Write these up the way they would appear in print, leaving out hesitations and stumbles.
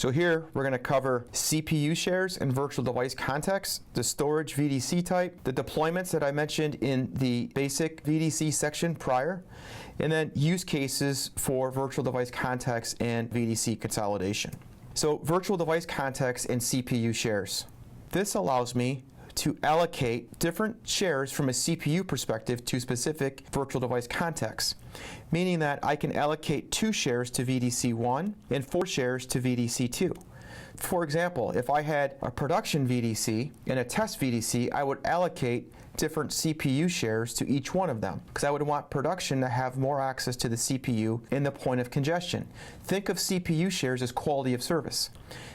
So here we're going to cover CPU shares and virtual device context, the storage VDC type, the deployments that I mentioned in the basic VDC section prior, and then use cases for virtual device context and VDC consolidation. So virtual device context and CPU shares. This allows me to allocate different shares from a CPU perspective to specific virtual device contexts, meaning that I can allocate 2 shares to VDC1 and 4 shares to VDC2. For example, if I had a production VDC and a test VDC, I would allocate different CPU shares to each one of them, because I would want production to have more access to the CPU in the point of congestion. Think of CPU shares as quality of service.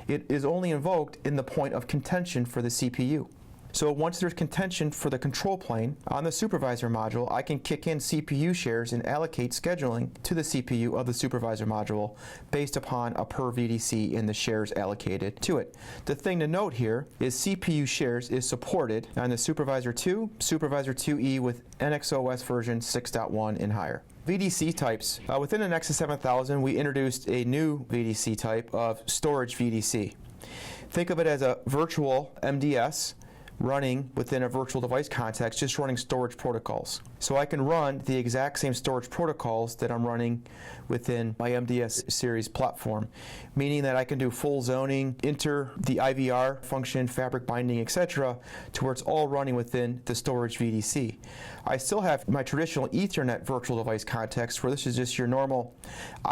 It is only invoked in the point of contention for the CPU. So once there's contention for the control plane on the supervisor module, I can kick in CPU shares and allocate scheduling to the CPU of the supervisor module based upon a per VDC in the shares allocated to it. The thing to note here is CPU shares is supported on the Supervisor 2, Supervisor 2E with NXOS version 6.1 and higher. VDC types. Within the Nexus 7000, we introduced a new VDC type of storage VDC. Think of it as a virtual MDS running within a virtual device context, just running storage protocols. So I can run the exact same storage protocols that I'm running within my MDS series platform, meaning that I can do full zoning, enter the IVR function, fabric binding, etc., to where it's all running within the storage VDC. I still have my traditional Ethernet virtual device context, where this is just your normal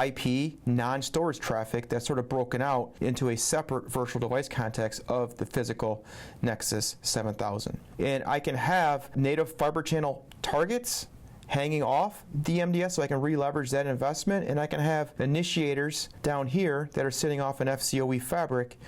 IP non-storage traffic that's sort of broken out into a separate virtual device context of the physical Nexus 7000. And I can have native fiber channel targets hanging off the MDS, so I can re-leverage that investment, and I can have initiators down here that are sitting off an FCOE fabric,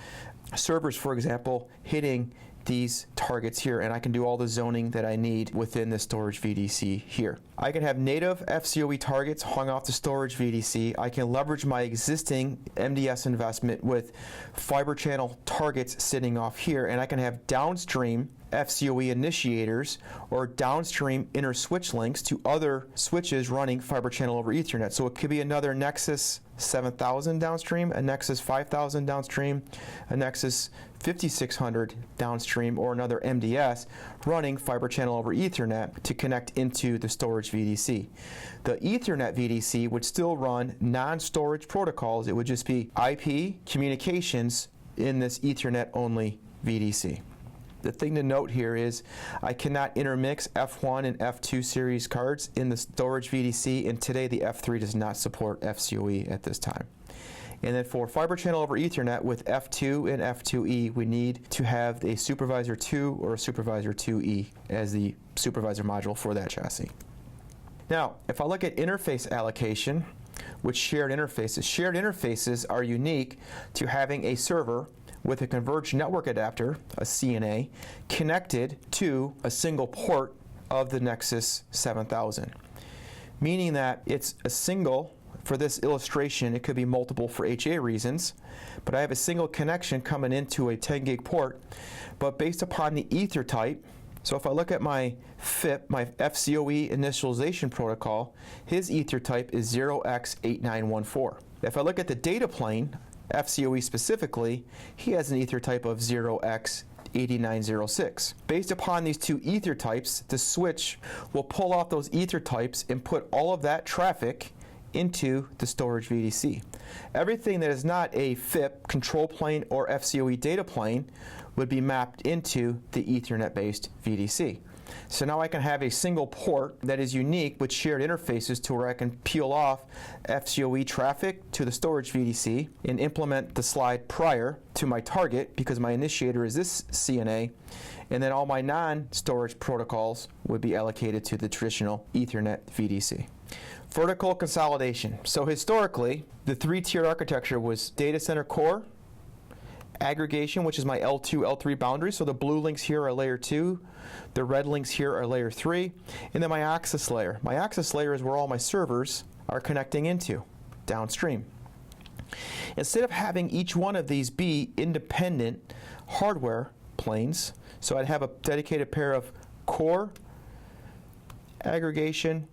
servers, for example, hitting these targets here, and I can do all the zoning that I need within the storage VDC here. I can have native FCOE targets hung off the storage VDC. I can leverage my existing MDS investment with fiber channel targets sitting off here, and I can have downstream FCOE initiators or downstream inner switch links to other switches running fiber channel over Ethernet. So it could be another Nexus 7000 downstream, a Nexus 5000 downstream, a Nexus 5600 downstream, or another MDS running fiber channel over Ethernet to connect into the storage VDC. The Ethernet VDC would still run non-storage protocols. It would just be IP communications in this Ethernet only VDC. The thing to note here is I cannot intermix F1 and F2 series cards in the storage VDC, and today the F3 does not support FCOE at this time. And then for fiber channel over Ethernet with F2 and F2E, we need to have a Supervisor 2 or a Supervisor 2E as the supervisor module for that chassis. Now, if I look at interface allocation with shared interfaces are unique to having a server with a converged network adapter, a CNA, connected to a single port of the Nexus 7000. Meaning that it's a single, for this illustration, it could be multiple for HA reasons, but I have a single connection coming into a 10 gig port, but based upon the ether type. So if I look at my FIP, my FCOE initialization protocol, his ether type is 0x8914. If I look at the data plane, FCOE specifically, he has an ether type of 0x8906. Based upon these two ether types, the switch will pull off those ether types and put all of that traffic into the storage VDC. Everything that is not a FIP control plane or FCOE data plane would be mapped into the Ethernet-based VDC. So now I can have a single port that is unique with shared interfaces to where I can peel off FCOE traffic to the storage VDC and implement the slide prior to my target, because my initiator is this CNA, and then all my non-storage protocols would be allocated to the traditional Ethernet VDC. Vertical consolidation. So historically, the 3-tiered architecture was data center core, aggregation, which is my L2, L3 boundary. So the blue links here are layer 2, the red links here are layer 3, and then my access layer. My access layer is where all my servers are connecting into, downstream. Instead of having each one of these be independent hardware planes, so I'd have a dedicated pair of core, aggregation,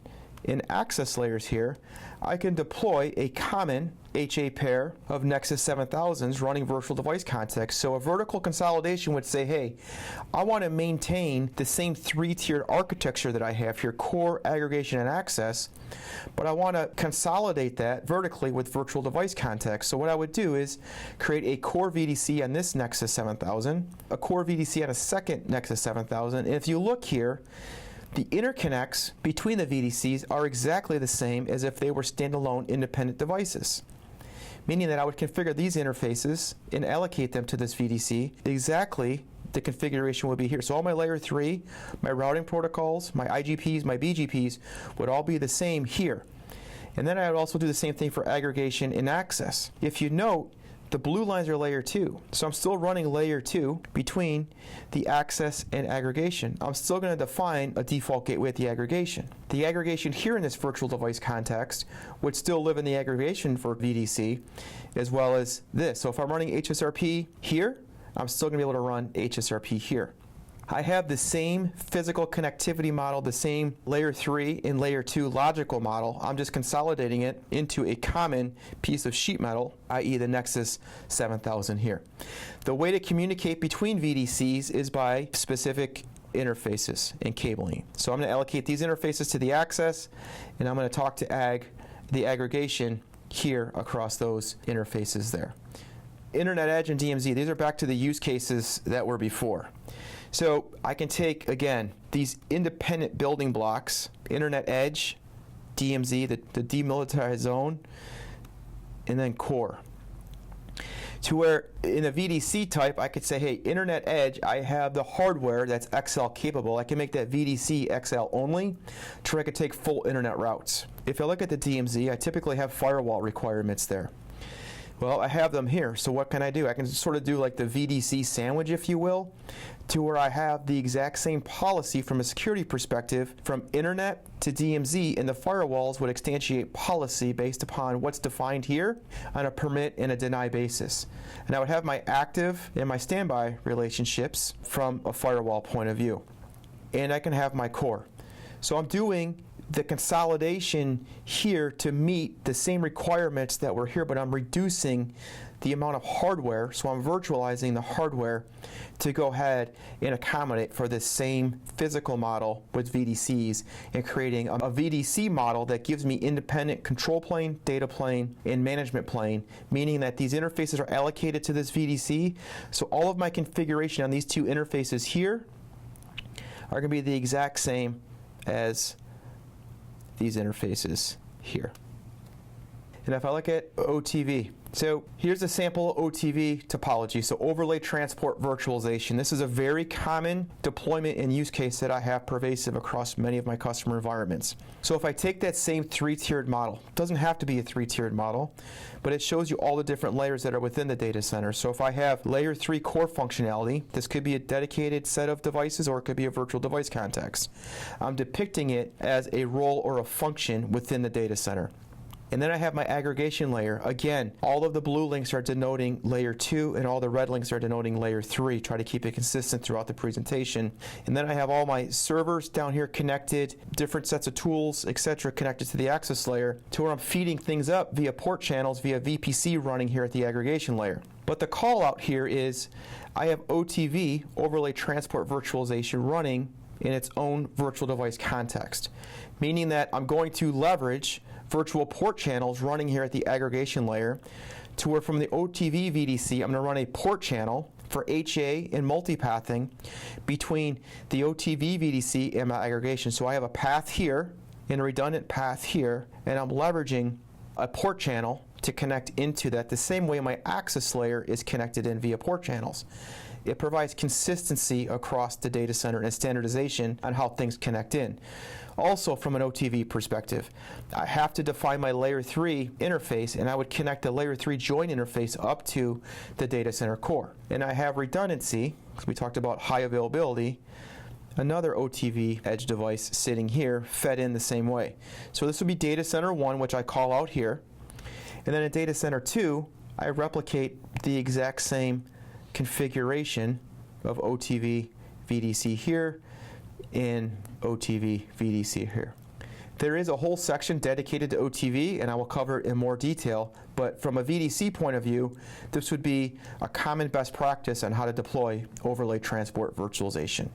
and access layers here, I can deploy a common HA pair of Nexus 7000s running virtual device context. So a vertical consolidation would say, hey, I want to maintain the same three-tiered architecture that I have here, core, aggregation, and access, but I want to consolidate that vertically with virtual device context. So what I would do is create a core VDC on this Nexus 7000, a core VDC on a second Nexus 7000, and if you look here, the interconnects between the VDCs are exactly the same as if they were standalone independent devices, meaning that I would configure these interfaces and allocate them to this VDC exactly the configuration would be here. So all my layer 3, my routing protocols, my IGPs, my BGPs would all be the same here. And then I would also do the same thing for aggregation and access. If you note, the blue lines are layer 2. So I'm still running layer 2 between the access and aggregation. I'm still going to define a default gateway at the aggregation. The aggregation here in this virtual device context would still live in the aggregation for VDC as well as this. So if I'm running HSRP here, I'm still going to be able to run HSRP here. I have the same physical connectivity model, the same layer 3 and layer 2 logical model. I'm just consolidating it into a common piece of sheet metal, i.e. the Nexus 7000 here. The way to communicate between VDCs is by specific interfaces and cabling. So I'm going to allocate these interfaces to the access, and I'm going to talk to the aggregation here across those interfaces there. Internet Edge and DMZ, these are back to the use cases that were before. So I can take, again, these independent building blocks, Internet Edge, DMZ, the demilitarized zone, and then core. To where in a VDC type, I could say, hey, Internet Edge, I have the hardware that's XL capable. I can make that VDC XL only, to where I could take full internet routes. If I look at the DMZ, I typically have firewall requirements there. Well, I have them here, so what can I do? I can sort of do like the VDC sandwich, if you will, to where I have the exact same policy from a security perspective from internet to DMZ, and the firewalls would instantiate policy based upon what's defined here on a permit and a deny basis. And I would have my active and my standby relationships from a firewall point of view. And I can have my core. So I'm doing the consolidation here to meet the same requirements that were here, but I'm reducing the amount of hardware, so I'm virtualizing the hardware to go ahead and accommodate for this same physical model with VDCs and creating a VDC model that gives me independent control plane, data plane, and management plane, meaning that these interfaces are allocated to this VDC, so all of my configuration on these two interfaces here are going to be the exact same as these interfaces here. And if I look at OTV, so here's a sample OTV topology, so overlay transport virtualization. This is a very common deployment and use case that I have pervasive across many of my customer environments. So if I take that same three-tiered model, it doesn't have to be a three-tiered model, but it shows you all the different layers that are within the data center. So if I have layer 3 core functionality, this could be a dedicated set of devices or it could be a virtual device context. I'm depicting it as a role or a function within the data center. And then I have my aggregation layer. Again, all of the blue links are denoting layer 2 and all the red links are denoting layer 3. Try to keep it consistent throughout the presentation. And then I have all my servers down here connected, different sets of tools, etc., connected to the access layer to where I'm feeding things up via port channels via VPC running here at the aggregation layer. But the call out here is I have OTV, overlay transport virtualization, running in its own virtual device context, meaning that I'm going to leverage virtual port channels running here at the aggregation layer to where from the OTV VDC, I'm going to run a port channel for HA and multipathing between the OTV VDC and my aggregation. So I have a path here and a redundant path here, and I'm leveraging a port channel to connect into that the same way my access layer is connected in via port channels. It provides consistency across the data center and standardization on how things connect in. Also, from an OTV perspective, I have to define my layer 3 interface, and I would connect the layer 3 join interface up to the data center core. And I have redundancy, because we talked about high availability, another OTV edge device sitting here, fed in the same way. So this would be data center 1, which I call out here. And then in data center 2, I replicate the exact same configuration of OTV VDC here and OTV VDC here. There is a whole section dedicated to OTV, and I will cover it in more detail, but from a VDC point of view, this would be a common best practice on how to deploy overlay transport virtualization.